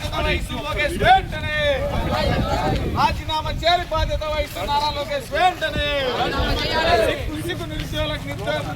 బాధ్యత వహిస్తూ లోకేష్ వెంటనే రాజీనామా చేయాలి. బాధ్యత వహిస్తూ నారా లోకేష్ వెంటనే సిగ్గు నిరుద్యోగులకు నిర్దేశం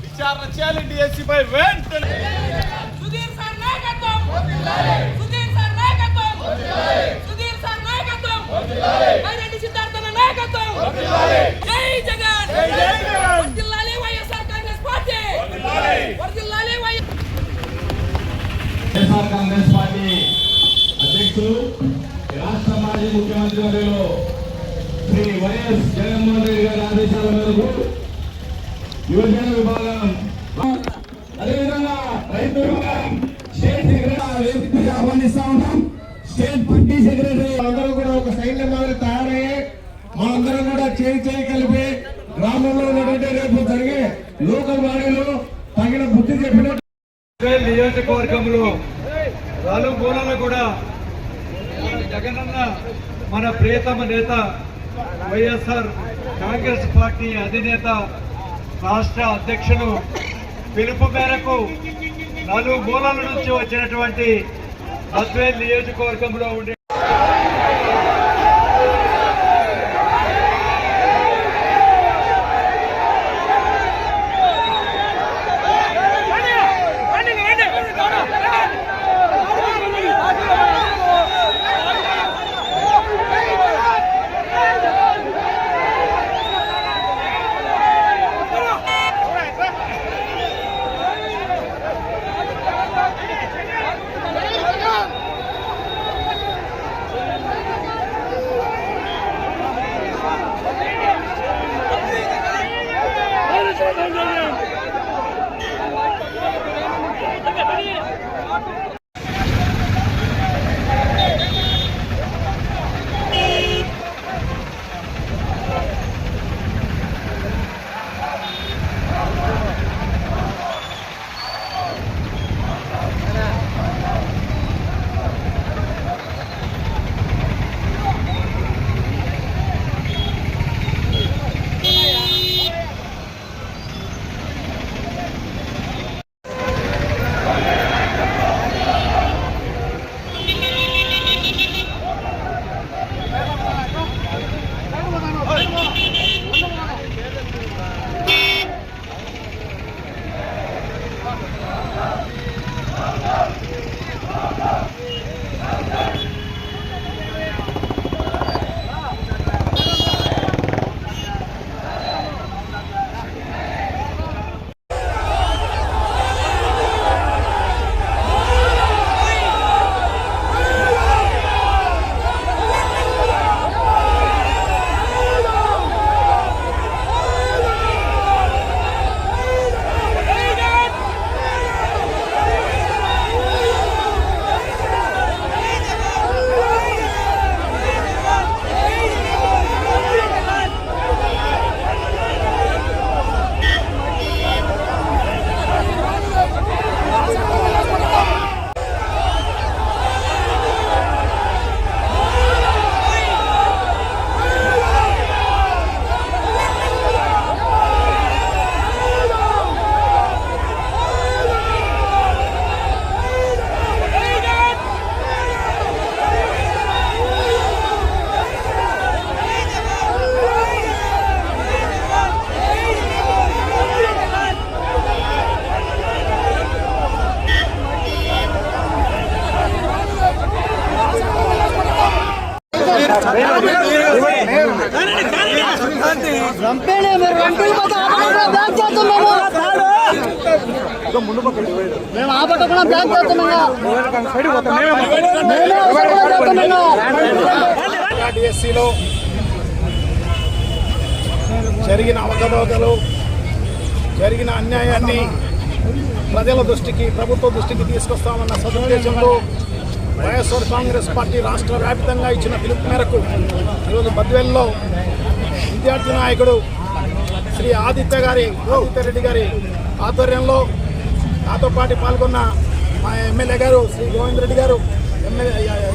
విచారణ చేయాలి. డిఎస్సీపై వెంటనే సుధీర్ సార్ నాయకత్వం, సుధీర్ సార్ నాయకత్వం, సుధీర్ సార్ నాయకత్వం, వైరెడ్డి సిద్ధార్థన నాయకత్వం. జై జగన్, వర్ధిల్లాలి వైఎస్ఆర్ కాంగ్రెస్ పార్టీ, వర్ధిల్లాలి వైఎస్ఆర్ కాంగ్రెస్ పార్టీ అధ్యక్షులు రాష్ట్ర మాజీ ముఖ్యమంత్రి వర్యులు శ్రీ వైఎస్ జగన్మోహన్ రెడ్డి గారి ఆదేశాల మేరకు యువజన విభాగం అదేవిధంగా రైతు విభాగం స్టేట్ సెక్రటరీ ఆహ్వానిస్తా ఉన్నాం. స్టేట్ పార్టీ సెక్రటరీ అందరూ కూడా ఒక సైన్యం మాదిరి తయారయ్యి మనందరం కూడా చేయి కలిపి గ్రామంలో ఉన్నటువంటి రేపు జరిగే లోకల్ బాడీలో తగిన బుద్ధి చెప్పినట్టు నియోజకవర్గంలో రాలుగోళాలు కూడా జగనన్న మన ప్రియతమ నేత వైఎస్ఆర్ కాంగ్రెస్ పార్టీ అధినేత రాష్ట్ర అధ్యక్షులు పిలుపు మేరకు నలుమూలల నుంచి వచ్చినటువంటి బద్వేల్ నియోజకవర్గంలో ఉండే रंपेले मेरे रंपेल को तो आप लोग बैठ जाते हो మేము ఆపట్టకుండా బ్యాక్ డిఎస్సిలో జరిగిన అవకతవకలు, జరిగిన అన్యాయాన్ని ప్రజల దృష్టికి, ప్రభుత్వ దృష్టికి తీసుకొస్తామన్న సదుద్దేశంతో వైఎస్ఆర్ కాంగ్రెస్ పార్టీ రాష్ట్ర వ్యాప్తంగా ఇచ్చిన పిలుపు మేరకు ఈరోజు బద్వేల్లో విద్యార్థి నాయకుడు శ్రీ ఆదిత్యరెడ్డి గారి ఆధ్వర్యంలో నాతో పాటు పాల్గొన్న మా ఎమ్మెల్యే గారు శ్రీ గోవిందరెడ్డి గారు,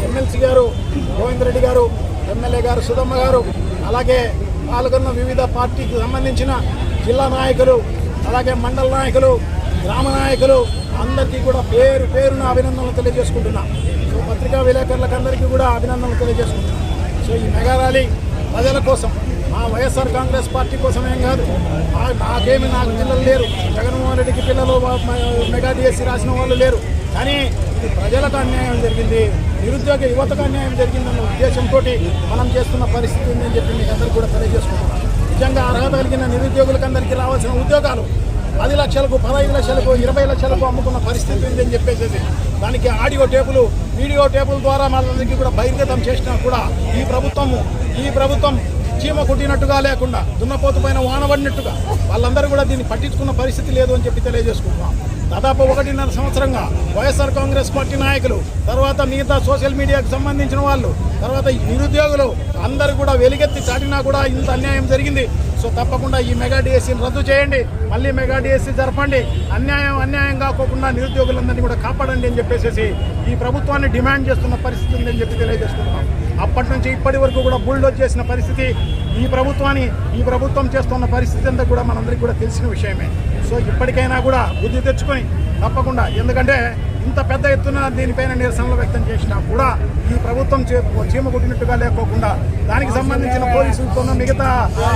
ఎమ్మెల్సీ గారు గోవిందరెడ్డి గారు, ఎమ్మెల్యే గారు సుధమ్మ గారు, అలాగే పాల్గొన్న వివిధ పార్టీకి సంబంధించిన జిల్లా నాయకులు, అలాగే మండల నాయకులు, గ్రామ నాయకులు అందరికీ కూడా పేరు పేరున అభినందనలు తెలియజేసుకుంటున్నా. సో పత్రికా విలేకరులకు అందరికీ కూడా అభినందనలు తెలియజేసుకుంటున్నా. సో ఈ మెగా ర్యాలీ ప్రజల కోసం, మా వైఎస్ఆర్ కాంగ్రెస్ పార్టీ కోసం ఏం కాదు. నాకు పిల్లలు లేరు, జగన్మోహన్ రెడ్డికి పిల్లలు మెగా డిఎస్సి రాసిన వాళ్ళు లేరు. కానీ ఇది ప్రజలకు అన్యాయం జరిగింది, నిరుద్యోగ యువతకు అన్యాయం జరిగిందన్న ఉద్దేశంతో మనం చేస్తున్న పరిస్థితి ఉందని చెప్పి మీకు అందరికీ కూడా తెలియజేసుకుంటున్నాం. నిజంగా అర్హత కలిగిన నిరుద్యోగులకు అందరికీ రావాల్సిన ఉద్యోగాలు 10 లక్షలకు, 15 లక్షలకు, 20 లక్షలకు అమ్ముకున్న పరిస్థితి ఉందని చెప్పేసి దానికి ఆడియో టేపులు, వీడియో టేపుల ద్వారా మనందరికీ కూడా బహిర్గతం చేసినా కూడా ఈ ప్రభుత్వం చీమ కుట్టినట్టుగా లేకుండా, దున్నపోతు పైన వానబడినట్టుగా వాళ్ళందరూ కూడా దీన్ని పట్టించుకున్న పరిస్థితి లేదు అని చెప్పి తెలియజేసుకుంటున్నాం. దాదాపు 1.5 సంవత్సరంగా వైఎస్ఆర్ కాంగ్రెస్ పార్టీ నాయకులు, తర్వాత మిగతా సోషల్ మీడియాకు సంబంధించిన వాళ్ళు, తర్వాత నిరుద్యోగులు అందరూ కూడా వెలుగెత్తి చాటినా కూడా ఇంత అన్యాయం జరిగింది. సో తప్పకుండా ఈ మెగా డిఎస్సీని రద్దు చేయండి, మళ్ళీ మెగా డిఎస్సీ జరపండి, అన్యాయం కాకోకుండా నిరుద్యోగులందరినీ కూడా కాపాడండి అని చెప్పేసి ఈ ప్రభుత్వాన్ని డిమాండ్ చేస్తున్న పరిస్థితి ఉందని చెప్పి తెలియజేస్తున్నాం. అప్పటి నుంచి ఇప్పటి వరకు కూడా బుల్డోజ్ చేసిన పరిస్థితి ఈ ప్రభుత్వం చేస్తున్న పరిస్థితి అంతా కూడా మనందరికీ కూడా తెలిసిన విషయమే. సో ఇప్పటికైనా కూడా బుద్ధి తెచ్చుకొని తప్పకుండా, ఎందుకంటే ఇంత పెద్ద ఎత్తున దీనిపైన నిరసనలు వ్యక్తం చేసినా కూడా ఈ ప్రభుత్వం చీమ కొట్టినట్టుగా లేకోకుండా దానికి సంబంధించిన పోలీసులతోనూ మిగతా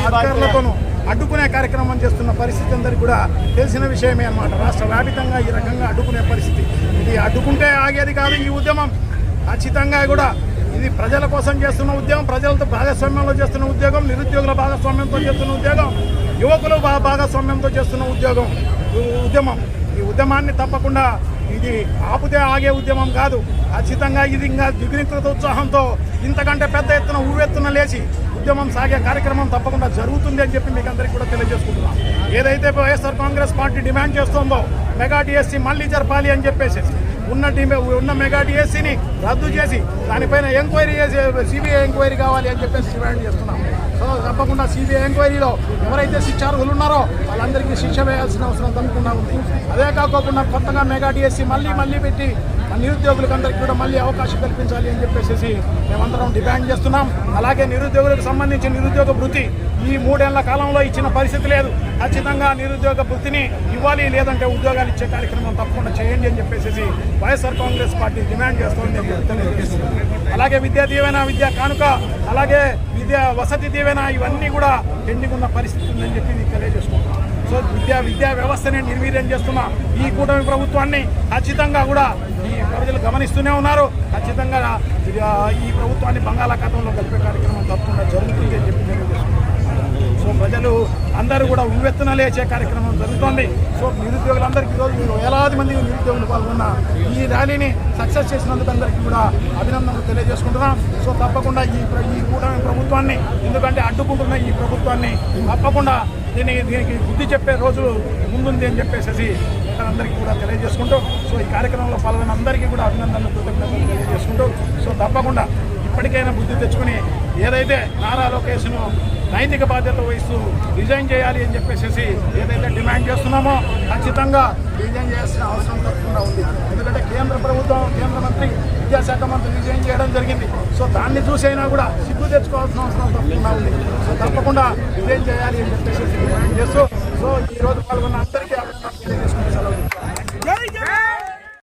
అధికారులతోనూ అడ్డుకునే కార్యక్రమం చేస్తున్న పరిస్థితి అందరికీ కూడా తెలిసిన విషయమే అన్నమాట. రాష్ట్ర వ్యాపితంగా ఈ రకంగా అడ్డుకునే పరిస్థితి, ఇది అడ్డుకుంటే ఆగేది కాదు. ఈ ఉద్యమం ఖచ్చితంగా కూడా ఇది ప్రజల కోసం చేస్తున్న ఉద్యమం, ప్రజలతో భాగస్వామ్యంలో చేస్తున్న ఉద్యోగం, నిరుద్యోగుల భాగస్వామ్యంతో చేస్తున్న ఉద్యోగం, యువకులు భాగస్వామ్యంతో చేస్తున్న ఉద్యమం. ఈ ఉద్యమాన్ని తప్పకుండా ఇది ఆపుతే ఆగే ఉద్యమం కాదు. ఖచ్చితంగా ఇది ఇంకా దిగ్నికృత ఉత్సాహంతో ఇంతకంటే పెద్ద ఎత్తున ఊవెత్తున లేచి ఉద్యమం సాగే కార్యక్రమం తప్పకుండా జరుగుతుంది అని చెప్పి మీకు అందరికీ కూడా తెలియజేసుకుంటున్నాం. ఏదైతే వైఎస్ఆర్ కాంగ్రెస్ పార్టీ డిమాండ్ చేస్తుందో మెగా డిఎస్సీ మళ్ళీ జరపాలి అని చెప్పేసి ఉన్న మెగా డిఎస్సీని రద్దు చేసి దానిపైన ఎంక్వైరీ చేసి సిబిఐ ఎంక్వైరీ కావాలి అని చెప్పేసి డిమాండ్ చేస్తున్నాం. సో తప్పకుండా సిబిఐ ఎంక్వైరీలో ఎవరైతే శిక్షార్హులు ఉన్నారో వాళ్ళందరికీ శిక్ష వేయాల్సిన అవసరం తప్పకుండా ఉంది. అదే కాకుండా కొత్తగా మెగా డిఎస్సీ మళ్ళీ పెట్టి నిరుద్యోగులకు అందరికీ కూడా మళ్ళీ అవకాశం కల్పించాలి అని చెప్పేసి మేమందరం డిమాండ్ చేస్తున్నాం. అలాగే నిరుద్యోగులకు సంబంధించి నిరుద్యోగ వృత్తి ఈ 3 ఏళ్ల కాలంలో ఇచ్చిన పరిస్థితి లేదు. ఖచ్చితంగా నిరుద్యోగ వృత్తిని ఇవ్వాలి, లేదంటే ఉద్యోగాలు ఇచ్చే కార్యక్రమం తప్పకుండా చేయండి అని చెప్పేసి వైఎస్ఆర్ కాంగ్రెస్ పార్టీ డిమాండ్ చేస్తోంది తెలియజేస్తుంది. అలాగే విద్యా దీవెన, విద్యా కానుక, అలాగే వసతి దీవెన ఇవన్నీ కూడా పెండింగ్ ఉన్న పరిస్థితి ఉందని చెప్పి తెలియజేసుకుంటాం. సో విద్యా వ్యవస్థని నిర్వీర్యం చేస్తున్న ఈ కూటమి ప్రభుత్వాన్ని ఖచ్చితంగా కూడా ఈ ప్రజలు గమనిస్తూనే ఉన్నారు. ఖచ్చితంగా ఈ ప్రభుత్వాన్ని బంగాళాఖాతంలో కలిపే కార్యక్రమం తప్పకుండా జరుగుతుంది అని చెప్పి తెలియజేసుకుంటాం. సో ప్రజలు అందరూ కూడా ఉవ్వెత్తున లేచే కార్యక్రమం జరుగుతోంది. సో నిరుద్యోగులందరికీ ఈరోజు వేలాది మంది నిరుద్యోగులు పాల్గొన్న ఈ ర్యాలీని సక్సెస్ చేసినందుకు అందరికీ కూడా అభినందనలు తెలియజేసుకుంటున్నాం. సో తప్పకుండా ఈ కూటమి ప్రభుత్వాన్ని, ఎందుకంటే అడ్డుకుంటున్న ఈ ప్రభుత్వాన్ని తప్పకుండా దీనికి బుద్ధి చెప్పే రోజు ముందుంది అని చెప్పేసి అందరికీ కూడా తెలియజేసుకుంటూ, సో ఈ కార్యక్రమంలో పాల్గొన్న అందరికీ కూడా అభినందనలు, కృతజ్ఞతలు తెలియజేసుకుంటూ, సో తప్పకుండా ఇప్పటికైనా బుద్ధి తెచ్చుకుని ఏదైతే నారా లోకేష్ను నైతిక బాధ్యత వహిస్తూ రిజైన్ చేయాలి అని చెప్పేసి ఏదైతే డిమాండ్ చేస్తున్నామో ఖచ్చితంగా రిజైన్ చేయాల్సిన అవసరం తప్పకుండా ఉంది. ఎందుకంటే కేంద్ర మంత్రి, విద్యాశాఖ మంత్రి రిజైన్ చేయడం జరిగింది. సో దాన్ని చూసైనా కూడా సిగ్గు తెచ్చుకోవాల్సిన అవసరం తప్పకుండా ఉంది. సో తప్పకుండా రిజైన్ చేయాలి అని చెప్పేసి డిమాండ్ చేస్తూ, సో ఈ రోజు పాల్గొన్న అందరికీ అభినందనలు తెలియజేసుకునే సెలవు.